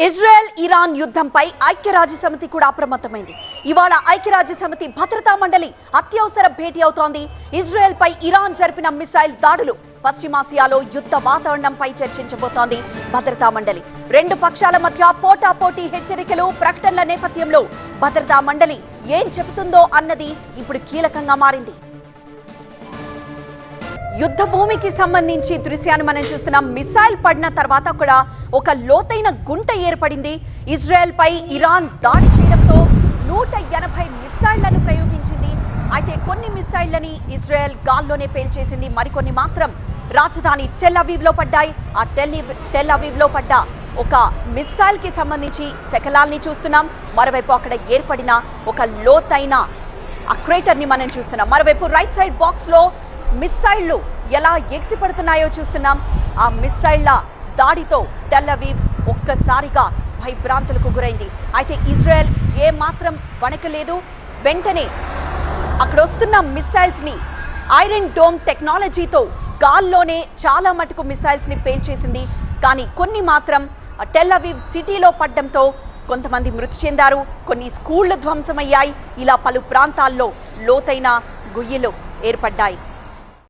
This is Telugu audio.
ఇజ్రాయెల్ ఇరాన్ యుద్ధంపై ఐక్యరాజ్యసమితి కూడా అప్రమత్తమైంది. ఇవాళ ఐక్యరాజ్యసమితి భద్రతా మండలి అత్యవసర భేటీ అవుతోంది. ఇజ్రాయెల్ పై ఇరాన్ జరిపిన మిసైల్ దాడులు, పశ్చిమాసియాలో యుద్ధ వాతావరణంపై చర్చించబోతోంది భద్రతా మండలి. రెండు పక్షాల మధ్య పోటాపోటీ హెచ్చరికలు, ప్రకటనల నేపథ్యంలో భద్రతా మండలి ఏం చెబుతుందో అన్నది ఇప్పుడు కీలకంగా మారింది. యుద్ధ భూమికి సంబంధించి దృశ్యాన్ని మనం చూస్తున్నాం. మిసైల్ పడిన తర్వాత కూడా ఒక లోతైన గుంట ఏర్పడింది. ఇజ్రాయెల్ పై ఇరాన్ దాడి చేయడంతో 180 మిసైళ్లను ప్రయోగించింది. అయితే కొన్ని మిసైళ్లని ఇజ్రాయెల్ గాల్లోనే పేల్చేసింది, మరికొన్ని మాత్రం రాజధాని టెల్ అవీవ్ లో పడ్డాయి. ఆ టెల్ అవీవ్ లో పడ్డ ఒక మిసైల్ కి సంబంధించి శకలాల్ని చూస్తున్నాం. మరోవైపు అక్కడ ఏర్పడిన ఒక లోతైన క్రేటర్ ని మనం చూస్తున్నాం. మరోవైపు రైట్ సైడ్ బాక్స్ లో మిసైళ్లు ఎలా ఎగిసిపడుతున్నాయో చూస్తున్నాం. ఆ మిసైళ్ల దాడితో టెల్ అవీవ్ ఒక్కసారిగా భయభ్రాంతులకు గురైంది. అయితే ఇజ్రాయెల్ ఏ మాత్రం వణకలేదు. వెంటనే అక్కడ వస్తున్న మిసైల్స్ ని ఐరన్ డోమ్ టెక్నాలజీతో గాల్లోనే చాలా మటుకు మిసైల్స్ ని పేల్చేసింది. కానీ కొన్ని మాత్రం టెల్ అవీవ్ సిటీలో పడ్డంతో కొంతమంది మృతి చెందారు, కొన్ని స్కూళ్లు ధ్వంసమయ్యాయి. ఇలా పలు ప్రాంతాల్లో లోతైన గుయ్యలు ఏర్పడ్డాయి.